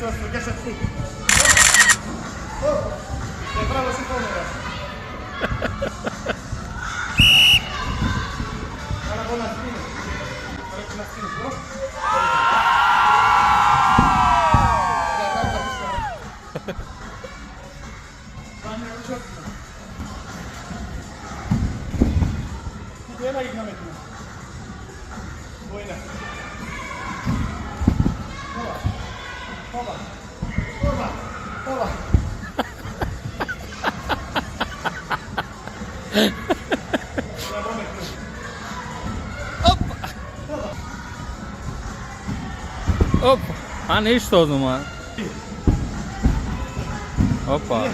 rostro, que así. De bravo si cómodo. Ahora con las pinos. Ahora con las pinos, ¿no? Buena y no me tira. Buena. Toma. Toma. Toma. Hop. Hani işte o zaman. Hoppa.